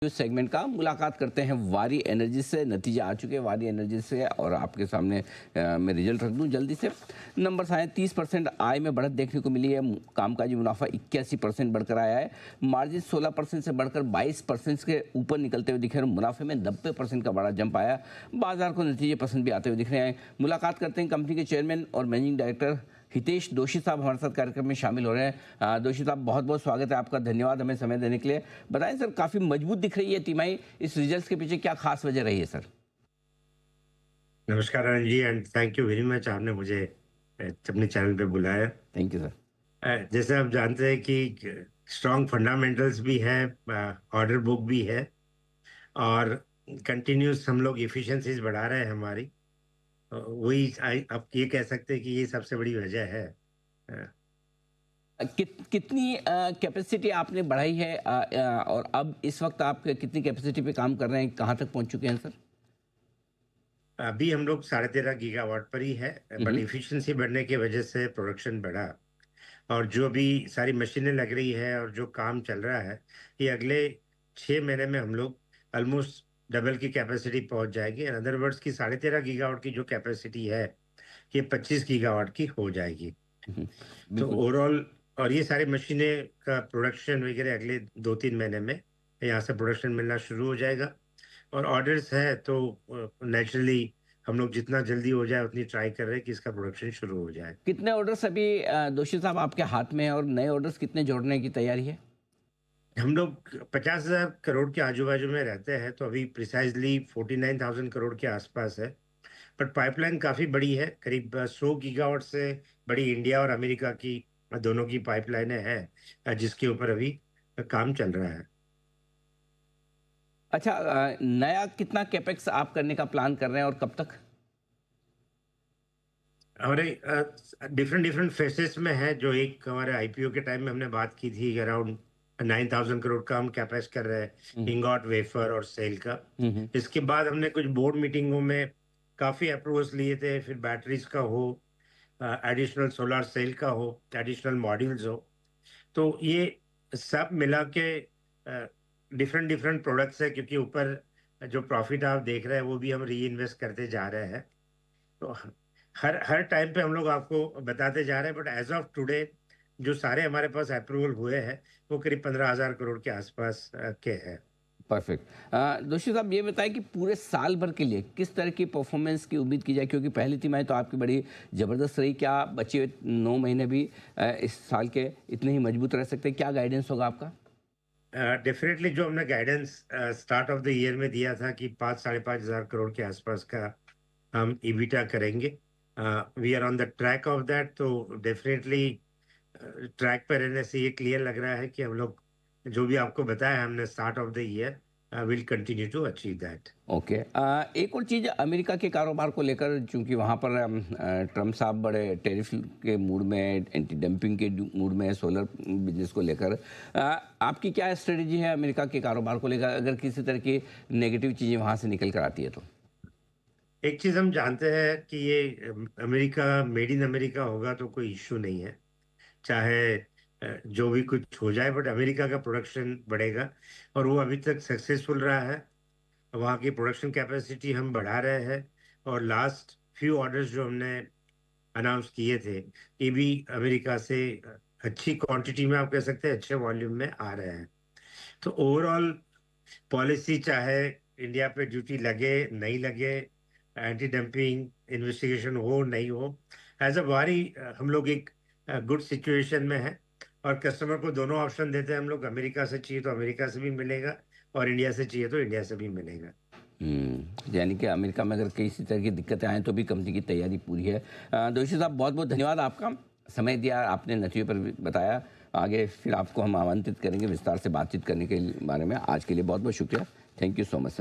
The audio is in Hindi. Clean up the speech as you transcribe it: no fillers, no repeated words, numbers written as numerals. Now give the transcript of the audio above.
सेगमेंट का मुलाकात करते हैं वारी एनर्जी से। नतीजे आ चुके हैं वारी एनर्जी से और आपके सामने मैं रिजल्ट रख दूं जल्दी से। नंबर आए 30% आय में बढ़त देखने को मिली है। कामकाजी मुनाफा 81% बढ़कर आया है। मार्जिन 16% से बढ़कर 22% के ऊपर निकलते हुए दिख रहे हैं। मुनाफे में 90% का बड़ा जंप आया। बाजार को नतीजे पसंद भी आते हुए दिख रहे हैं। मुलाकात करते हैं कंपनी के चेयरमैन और मैनेजिंग डायरेक्टर हितेश दोषी साहब हमारे साथ कार्यक्रम में शामिल हो रहे हैं। दोषी साहब, बहुत बहुत स्वागत है आपका। धन्यवाद हमें समय देने के लिए। बताएं सर, काफी मजबूत दिख रही है तिमाही, इस रिजल्ट्स के पीछे क्या खास वजह रही है सर? नमस्कार Anand ji, and thank you very much, आपने मुझे अपने चैनल पे बुलाया। Thank you sir. जैसे आप जानते हैं कि स्ट्रॉन्ग फंडामेंटल्स भी है, ऑर्डर बुक भी है, और कंटिन्यूस हम लोग इफिशिएंसीज बढ़ा रहे हैं हमारी। वही आप ये कह सकते हैं कि ये सबसे बड़ी वजह है। कितनी कैपेसिटी आपने बढ़ाई है और अब इस वक्त आप कितनी कैपेसिटी पे काम कर रहे हैं, कहाँ तक पहुंच चुके हैं सर? अभी हम लोग 13.5 गीगावाट पर ही है, बट हम्म। इफिशिएंसी बढ़ने की वजह से प्रोडक्शन बढ़ा। और जो भी सारी मशीनें लग रही है और जो काम चल रहा है, ये अगले 6 महीने में हम लोग ऑलमोस्ट डबल की कैपेसिटी पहुंच जाएगी। इन अदर वर्ड्स की 13.5 गीगावाट की जो कैपेसिटी है, ये 25 गीगावाट की हो जाएगी। हम्म, तो बिल्कुल। ओवरऑल, और ये सारी मशीनें का प्रोडक्शन वगैरह अगले 2-3 महीने में यहाँ से प्रोडक्शन मिलना शुरू हो जाएगा। और ऑर्डर्स है तो नेचुरली हम लोग जितना जल्दी हो जाए उतनी ट्राई कर रहे हैं कि इसका प्रोडक्शन शुरू हो जाए। कितने ऑर्डर्स अभी दोषी साहब आपके हाथ में है और नए ऑर्डर्स कितने जोड़ने की तैयारी है? हम लोग 50,000 करोड़ के आजू बाजू में रहते हैं, तो अभी प्रिसाइजली 49,000 करोड़ के आसपास है। बट पाइपलाइन काफ़ी बड़ी है, करीब 100 गीगावाट से बड़ी इंडिया और अमेरिका की दोनों की पाइपलाइनें हैं, जिसके ऊपर अभी काम चल रहा है। अच्छा, नया कितना कैपेक्स आप करने का प्लान कर रहे हैं और कब तक? हमारे डिफरेंट डिफरेंट फेसेस में है। जो एक हमारे आईपीओ के टाइम में हमने बात की थी, अराउंड 9,000 करोड़ का हम कैपेक्स कर रहे हैं, हम्म। इंगॉट वेफर और सेल का। हम्म। इसके बाद हमने कुछ बोर्ड मीटिंगों में काफ़ी अप्रूवल्स लिए थे, फिर बैटरीज का हो, एडिशनल सोलर सेल का हो, एडिशनल मॉड्यूल्स हो। तो ये सब मिला के डिफरेंट डिफरेंट प्रोडक्ट्स है, क्योंकि ऊपर जो प्रॉफिट आप देख रहे हैं वो भी हम री इन्वेस्ट करते जा रहे हैं। तो हर हर टाइम पे हम लोग आपको बताते जा रहे हैं, बट एज ऑफ टुडे जो सारे हमारे पास अप्रूवल हुए हैं वो करीब 15,000 करोड़ के आसपास के हैं। परफेक्ट। दोषी साहब, ये बताएं कि पूरे साल भर के लिए किस तरह की परफॉर्मेंस की उम्मीद की जाए, क्योंकि पहली तिमाही तो आपकी बड़ी ज़बरदस्त रही। क्या बचे हुए 9 महीने भी इस साल के इतने ही मजबूत रह सकते हैं? क्या गाइडेंस होगा आपका? डेफिनेटली जो हमने guidance start of the year में दिया था कि 5-5.5 हजार करोड़ के आसपास का हम ईबिटा करेंगे, we are on the track of that. तो डेफिनेटली ट्रैक पर रहने से ये क्लियर लग रहा है कि हम लोग जो भी आपको बताया हमने start of the year, will continue to achieve that. Okay. एक और चीज़ अमेरिका के कारोबार को लेकर, चूंकि वहाँ पर ट्रम्प साहब बड़े टेरिफ के मूड में, एंटी डंपिंग के मूड में, सोलर बिजनेस को लेकर आपकी क्या स्ट्रेटजी है अमेरिका के कारोबार को लेकर, अगर किसी तरह की नेगेटिव चीज़ें वहाँ से निकल कर आती है तो? एक चीज हम जानते हैं कि ये अमेरिका, मेड इन अमेरिका होगा तो कोई इश्यू नहीं है, चाहे जो भी कुछ हो जाए, बट अमेरिका का प्रोडक्शन बढ़ेगा। और वो अभी तक सक्सेसफुल रहा है। वहाँ की प्रोडक्शन कैपेसिटी हम बढ़ा रहे हैं, और लास्ट फ्यू ऑर्डर्स जो हमने अनाउंस किए थे, ये भी अमेरिका से अच्छी क्वांटिटी में, आप कह सकते हैं अच्छे वॉल्यूम में आ रहे हैं। तो ओवरऑल पॉलिसी, चाहे इंडिया पे ड्यूटी लगे नहीं लगे, एंटी डंपिंग इन्वेस्टिगेशन हो नहीं हो, एज अ वारी हम लोग एक गुड सिचुएशन में है। और कस्टमर को दोनों ऑप्शन देते हैं हम लोग, अमेरिका से चाहिए तो अमेरिका से भी मिलेगा, और इंडिया से चाहिए तो इंडिया से भी मिलेगा। यानी कि अमेरिका में अगर किसी तरह की दिक्कतें आएँ तो भी कंपनी की तैयारी पूरी है। दोषी साहब, बहुत बहुत धन्यवाद आपका। समय दिया, आपने नतीजों पर भी बताया। आगे फिर आपको हम आमंत्रित करेंगे विस्तार से बातचीत करने के बारे में। आज के लिए बहुत बहुत शुक्रिया। Thank you so much sir.